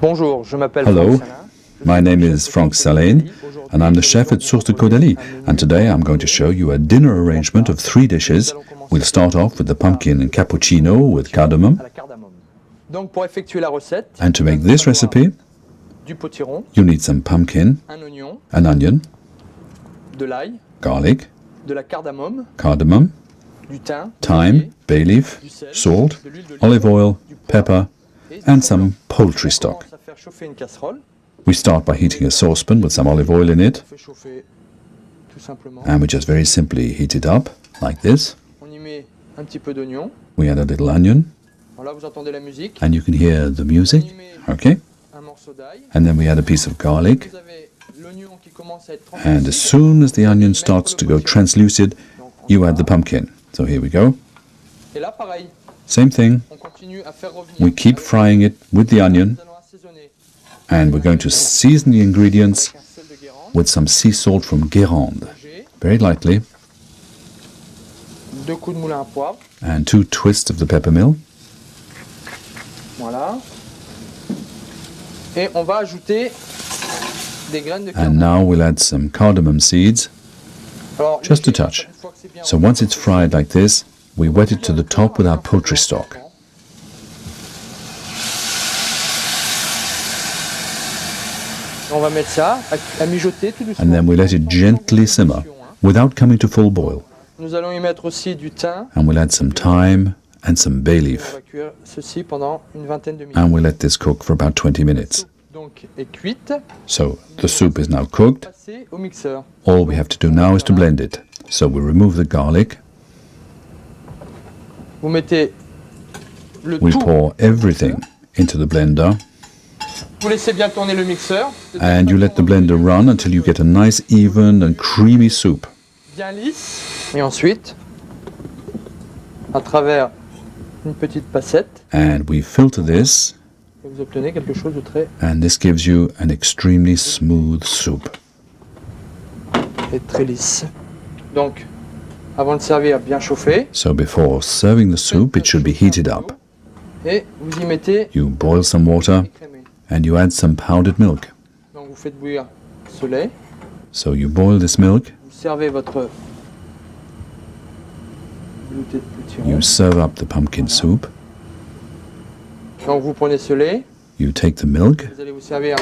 Bonjour, je m'appelle Hello, Franck Salein. my name is Franck Salein, and I'm the chef at Source de Caudalie. And today I'm going to show you a dinner arrangement of 3 dishes. We'll start off with the pumpkin cappuccino with cardamom. Donc pour effectuer la recette, And to make this recipe, du potiron, you need some pumpkin, un oignon, an onion, de l'ail, garlic, de la cardamome, cardamom, du thym, thyme, bay leaf, salt, olive oil, pepper, and some poultry On stock. commence à faire chauffer une casserole. We start by heating a saucepan with some olive oil in it, On fait chauffer tout simplement. and we just very simply heat it up, like this. On y met un petit peu d'oignon. We add a little onion, Alors là, vous entendez la musique. and you can hear the On music, y met okay? un morceau d'ail. And then we add a piece of garlic, Vous avez l'oignon qui commence à être and as translucide. soon as the onion starts to go translucid, you add the pumpkin. So here we go. Et là, pareil, Same thing. on continue à faire revenir. We keep frying it with the onion, Nous allons assaisonner and we're going to season the ingredients avec un sel de Guérande, with some sea salt from Guérande, léger, very lightly, 2 coups de moulin à poivre. and 2 twists of the peppermill. Voilà. Et on va ajouter des graines de And cardamome. now we'll add some cardamom seeds, Alors, just a léger, touch. une fois que c'est bien So once it's fried like this, we wet it to the top with our poultry stock. On va mettre ça à mijoter tout doucement. And then we let it gently simmer without coming to full boil. Nous allons y mettre aussi du thym. And we'll add some thyme and some bay On leaf. va cuire ceci pendant une vingtaine de minutes. And we'll let this cook for about 20 minutes. Donc est cuite. So the soup is now cooked. Passer au mixeur. All we have to do now is to blend it. So we remove the garlic, Vous mettez le we tout. pour everything into the blender, Vous laissez bien tourner le mixeur. de telle and you let façon the blender run until you get a nice, even and creamy soup. bien lisse. Et ensuite, à travers une petite passette, And we filter this, et vous obtenez quelque chose de très and this gives you an extremely smooth soup. et très lisse. Donc, avant de servir, bien chauffé. So before serving the soup, it should be heated up. Et vous y mettez You boil some water, écrémé. and you add some powdered milk. Donc vous faites bouillir ce lait. So you boil this milk, Vous servez votre velouté de potiron. you serve up the pumpkin soup, Donc vous prenez ce lait. you take the milk, Vous allez vous servir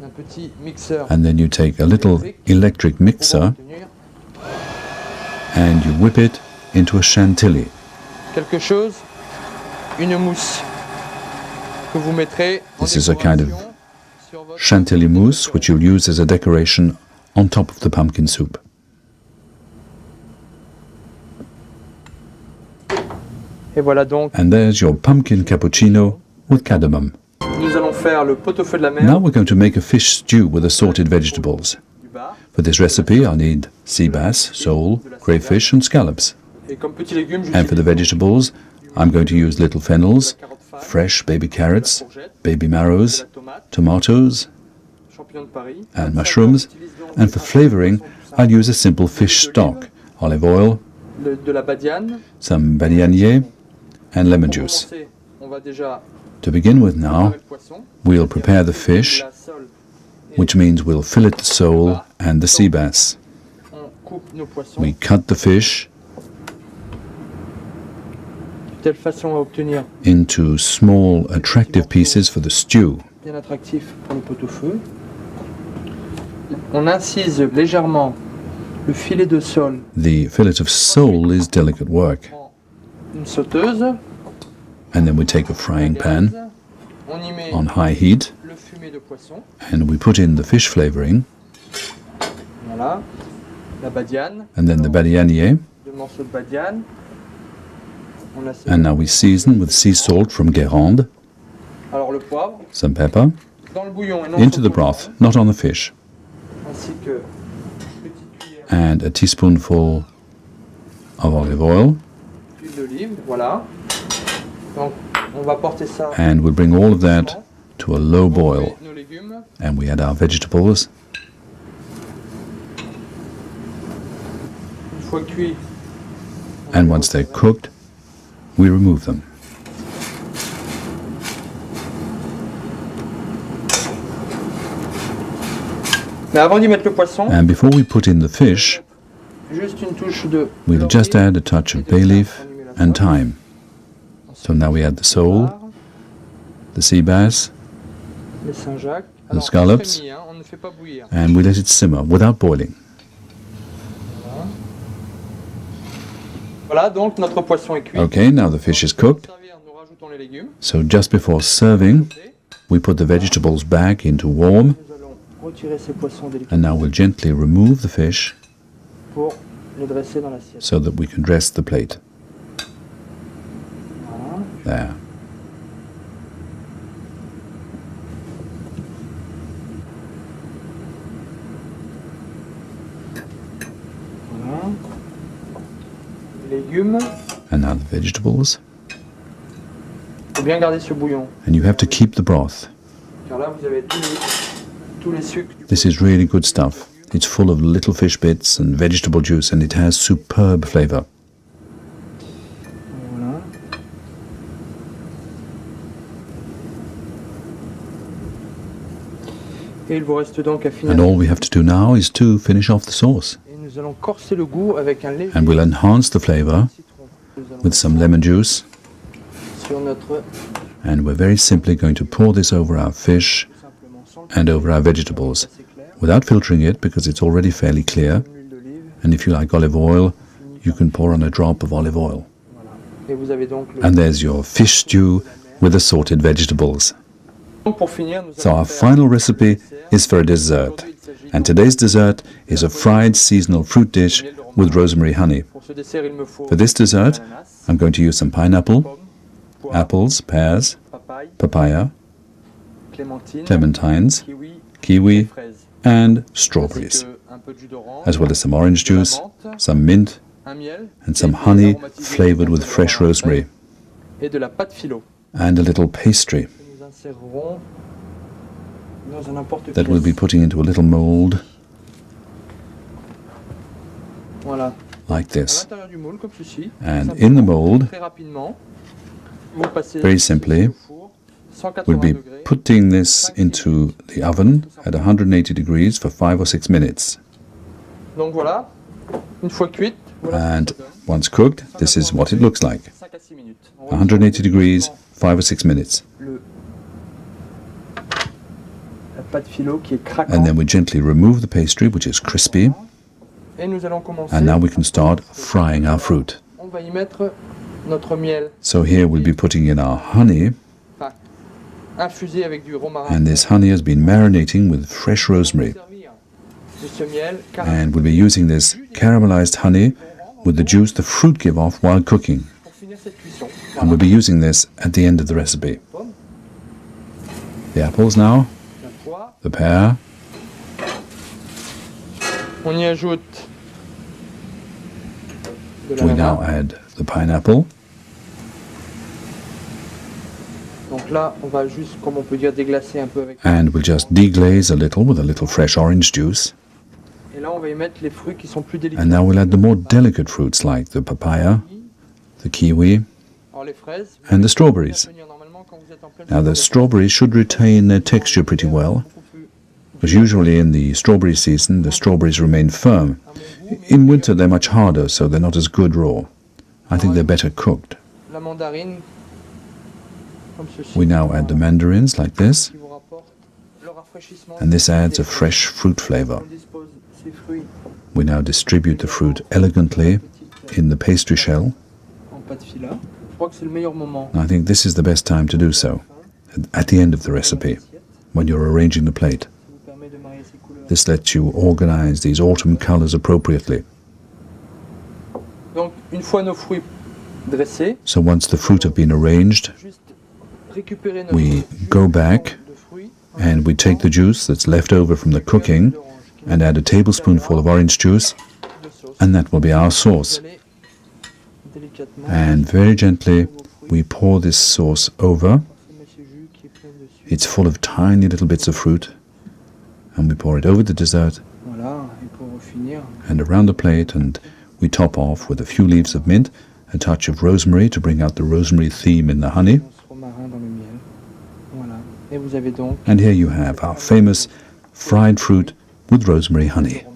d'un petit mixeur and then you take a little electric pour mixer, obtenir and you whip it into a chantilly. quelque chose, une mousse que vous mettrez en This is a kind of décoration sur votre Chantilly mousse, which you'll use as a decoration on top of the pumpkin soup. Et voilà donc, And there's your pumpkin cappuccino with cardamom. nous allons faire le pot-au-feu de la mer. Now we're going to make a fish stew with assorted vegetables. Du bar. For this recipe, I need sea bass, sole, crayfish, and scallops. Et comme petits légumes, And for the vegetables, I'm going to use little fennels, carotte fine, fresh baby carrots, courgette, baby de marrows, la tomate, tomatoes, champignons de Paris. and mushrooms. And for flavoring, I'll use a simple fish stock, olive oil, De la badiane. some badianier, and lemon Pour juice. commencer, on va déjà To begin with now, préparer le poisson. we'll prepare the fish, La sole, which means we'll fillet the sole and the sea bass. on coupe nos poissons We cut the fish de telle façon à obtenir into small, attractive pieces for the stew. bien attractif pour le pot-au-feu. On incise légèrement le filet de sole The fillet of sole is delicate work. en une sauteuse. And then we take a frying pan On y met on high heat, le fumet de poisson. and we put in the fish flavoring, Voilà. La badiane. and then the badianier, 2 morceaux de badiane. On assaisonne. and now we season with sea salt from Guérande, Alors le poivre some pepper, dans le bouillon et non into sur the le broth, not on the fish, poivre, ainsi que une petite cuillère and a teaspoonful of olive oil, d'huile d'olive. Voilà. Donc on va porter ça. and we bring all of that to a low On boil, met nos légumes. and we add our vegetables, Une fois cuit, and once they're cooked, we remove them. Mais avant d'y mettre le poisson, And before we put in the fish, juste une touche de we'll just add a touch of bay leaf and thyme. So now we add the sole, the sea bass, les Saint-Jacques. the Alors, scallops, frémit, hein, on ne fait pas bouillir. and we let it simmer without boiling. Voilà, donc notre poisson est cuit. Okay, now the fish is cooked. Pour servir, nous rajoutons les légumes. So just before serving, we put the vegetables back into warm, Nous allons retirer ces poissons délicatement and now we'll gently remove the fish pour les dresser dans l'assiette. so that we can dress the plate. Voilà. There. Voilà. Les légumes. And now the vegetables. Il faut bien garder ce bouillon. And you have to keep the broth. Car là, vous avez tous les sucres. This is really good stuff. It's full of little fish bits and vegetable juice, and it has superb flavor. Voilà. Et il vous reste donc à finir. And all we have to do now is to finish off the sauce. Et nous allons corser le goût avec un léger And we'll enhance the flavor citron. Nous allons with some lemon juice. sur notre And we're very simply going to pour this over our fish tout simplement sans le and over our vegetables assez clair, without filtering it because it's already fairly clear. l'huile d'olive. And if you like olive oil, you can pour on a drop of olive oil. Voilà. Et vous avez donc le And there's your fish stew with assorted vegetables. Donc, pour finir, nous So allons our faire final recipe is for a dessert. Aujourd'hui, il s'agit And today's dessert is a fried seasonal fruit dish with rosemary honey. pour ce dessert, il me faut For this dessert, ananas, I'm going to use some pineapple, pommes, poires, apples, pears, papaye, papaya, clémentine, clementines, kiwi, kiwi, fraises, and ainsi strawberries, que un peu de jus d'orange, as well as some orange de la juice, menthe, some mint, un miel, and some et honey aromatisé flavored with de fresh orange rosemary, et de la pâte philo and a little pastry que nous insérerons dans un emporte-pièce. that we'll be putting into a little mold Voilà. like À this. l'intérieur du moule, comme ceci. And Simplement, in the mold, très rapidement, vous passez very simply, au four, 180 we'll be degrés. putting this into the oven at 180 degrees for 5 or 6 minutes. Donc voilà, une fois cuite, voilà And ce que ça donne. once cooked, this is what it looks like. 5 à 6 minutes. On 180 degrees, 5 or 6 minutes. La pâte philo qui est craquante. And then we gently remove the pastry, which is crispy. Et nous allons commencer. And now we can start frying our fruit. On va y mettre notre miel So here we'll be putting in our honey, infusé avec du romarin. and this honey has been marinating with fresh rosemary. Servir de ce miel And we'll be using this caramelized honey with the juice the fruit give off while cooking. pour finir cette cuisson. And we'll be using this at the end of the recipe. Pomme, The apples now, la poire. the pear, On y ajoute de we now l'ananas. add the pineapple. Donc là, on va juste, comme on peut dire, déglacer un peu avec. And we'll just deglaze a little with a little fresh orange juice. Et là, on va y mettre les fruits qui sont plus délicats. And now we'll add the more delicate fruits like the papaya, the kiwi, Alors les fraises. and the strawberries. Venir normalement quand vous êtes en pleine Now the saison. strawberries should retain their texture pretty well, Beaucoup plus, because usually in the strawberry season the strawberries remain firm. à mon goût, mais In winter they're much harder, so they're not as good raw. I think they're better cooked. la mandarine, comme ceci. We now add the mandarins like this, Qui vous rapporte le rafraîchissement. and this adds a fresh fruit flavor. On dispose ces fruits We now distribute the fruit elegantly in the pastry shell. en pâte fila. Je crois que c'est le meilleur moment. I think this is the best time to do so, at the end of the recipe, when you're arranging the plate. Ça vous permet de marier ces couleurs. This lets you organize these autumn colors appropriately. Donc, une fois nos fruits dressés, So once the fruit have been arranged, juste récupérer notre we jus go back de fruits and we take the juice that's left over from the cooking d'orange qui and add a tablespoonful of orange juice, de sauce. and that will be our Vous sauce. allez délicatement And very gently we pour this sauce over. parsemer ce jus qui est plein de sucre. It's full of tiny little bits of fruit, and we pour it over the dessert Voilà, et pour finir, and around the plate, and we top off with a few leaves of mint, a touch of rosemary to bring out the rosemary theme in the honey. on se romarin dans le miel. Voilà. Et vous avez donc And here you have our famous fried fruit with rosemary honey.